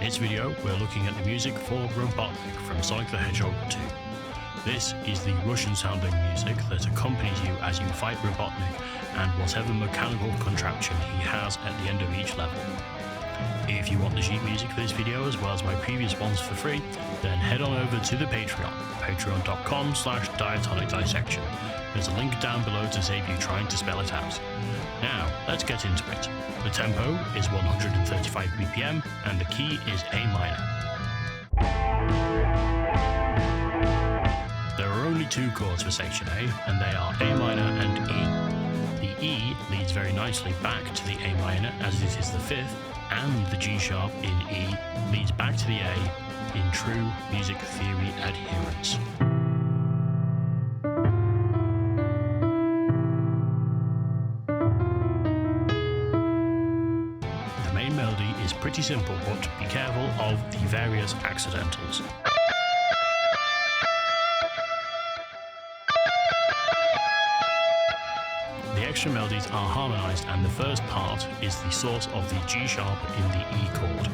In this video, we're looking at the music for Robotnik from Sonic the Hedgehog 2. This is the Russian-sounding music that accompanies you as you fight Robotnik and whatever mechanical contraption he has at the end of each level. If you want the sheet music for this video as well as my previous ones for free, then head on over to the Patreon, patreon.com/Diatonic Dissection. There's a link down below to save you trying to spell it out. Now, let's get into it. The tempo is 135 BPM and the key is A minor. There are only two chords for section A, and they are A minor and E. The E leads very nicely back to the A minor as it is the fifth, and the G sharp in E leads back to the A in true music theory adherence. The main melody is pretty simple, but be careful of the various accidentals. The extra melodies are harmonized, and the first part is the source of the G sharp in the E chord.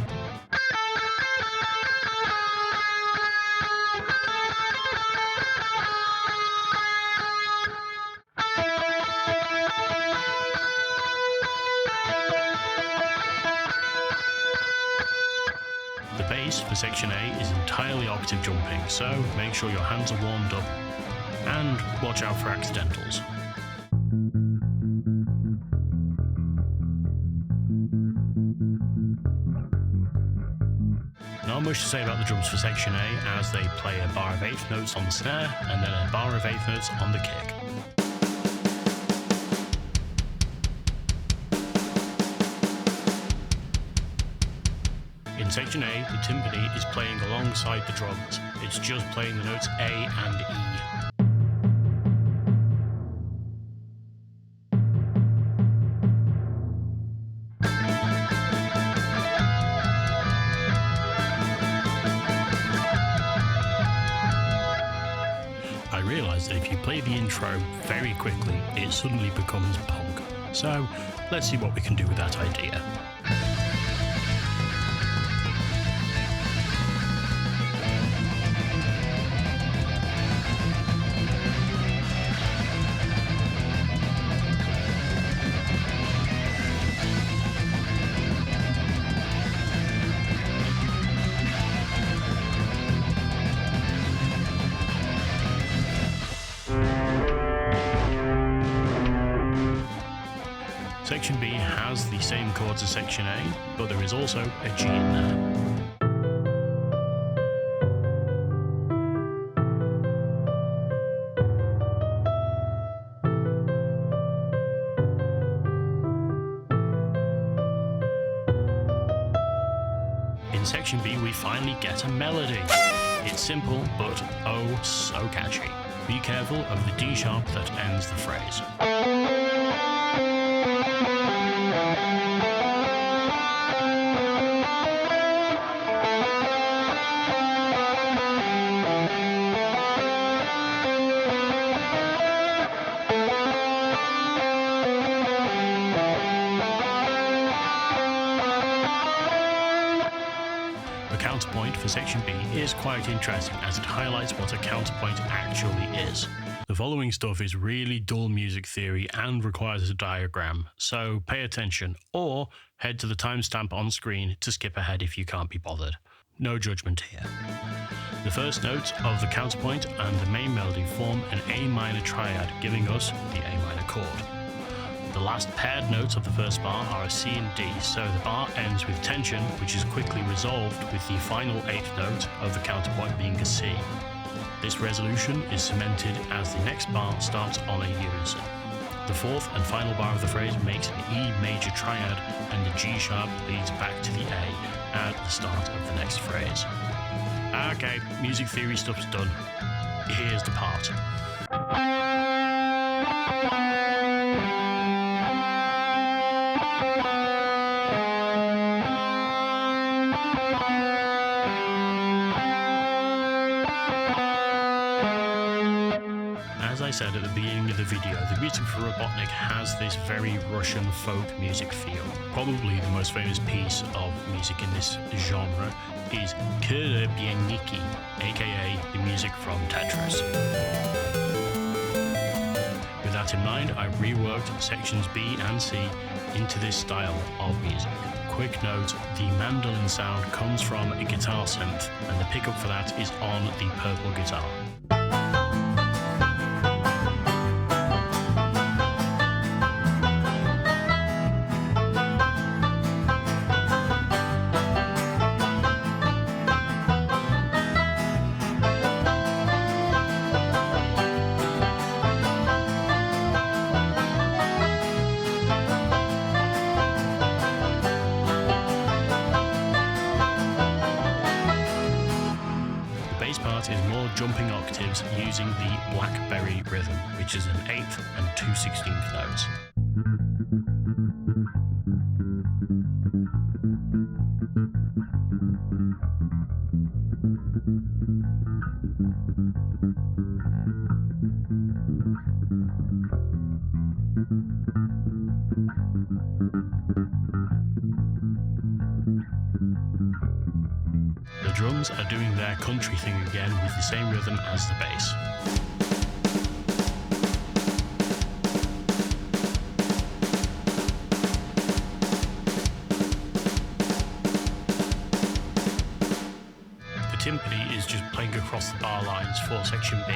The bass for section A is entirely octave jumping, so make sure your hands are warmed up and watch out for accidentals. Not much to say about the drums for section A, as they play a bar of eighth notes on the snare and then a bar of eighth notes on the kick. In section A, the timpani is playing alongside the drums. It's just playing the notes A and E. I realised that if you play the intro very quickly, it suddenly becomes punk. So let's see what we can do with that idea. Section B has the same chords as section A, but there is also a G in there. In section B, we finally get a melody. It's simple, but oh so catchy. Be careful of the D sharp that ends the phrase. The counterpoint for section B is quite interesting as it highlights what a counterpoint actually is. The following stuff is really dull music theory and requires a diagram, so pay attention or head to the timestamp on screen to skip ahead if you can't be bothered. No judgment here. The first notes of the counterpoint and the main melody form an A minor triad, giving us the A minor chord. The last paired notes of the first bar are a C and D, so the bar ends with tension, which is quickly resolved with the final eighth note of the counterpoint being a C. This resolution is cemented as the next bar starts on a unison. The fourth and final bar of the phrase makes an E major triad, and the G sharp leads back to the A at the start of the next phrase. Okay, music theory stuff's done. Here's the part. As I said at the beginning of the video, the music for Robotnik has this very Russian folk music feel. Probably the most famous piece of music in this genre is Robotnik, aka the music from Tetris. With that in mind, I reworked sections B and C into this style of music. Quick note, the mandolin sound comes from a guitar synth, and the pickup for that is on the purple guitar. Is more jumping octaves using the Blackberry rhythm, which is an 8th and 2/16 notes. The drums are doing their country thing again with the same rhythm as the bass. The timpani is just playing across the bar lines for section B.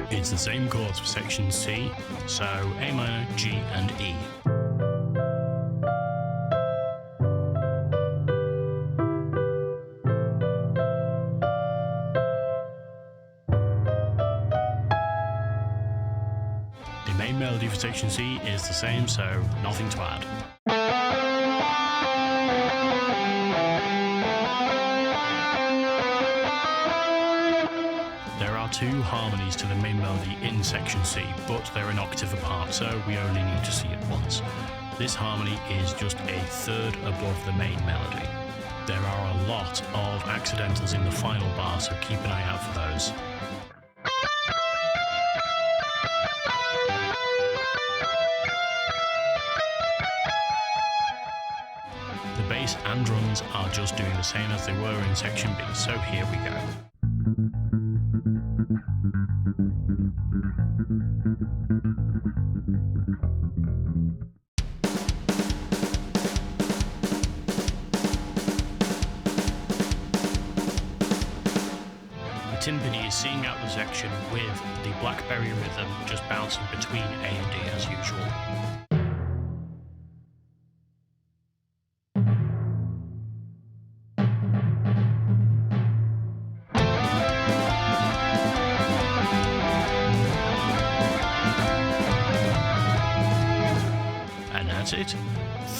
It's the same chords for section C, so A minor, G and E. The main melody for section C is the same, so nothing to add. There are 2 harmonies to the main melody in section C, but they're an octave apart, so we only need to see it once. This harmony is just a 1/3 above the main melody. There are a lot of accidentals in the final bar, so keep an eye out for those. The bass and drums are just doing the same as they were in section B, so here we go. The timpani is seeing out the section with the Blackberry rhythm just bouncing between A and D as usual. And that's it.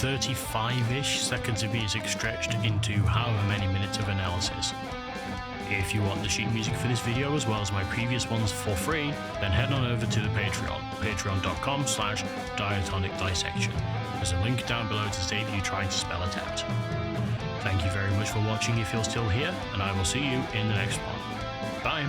35-ish seconds of music stretched into however many minutes of analysis. If you want the sheet music for this video as well as my previous ones for free, then head on over to the Patreon, patreon.com/Diatonic Dissection. There's a link down below to save you trying to spell it out. Thank you very much for watching if you're still here, and I will see you in the next one. Bye!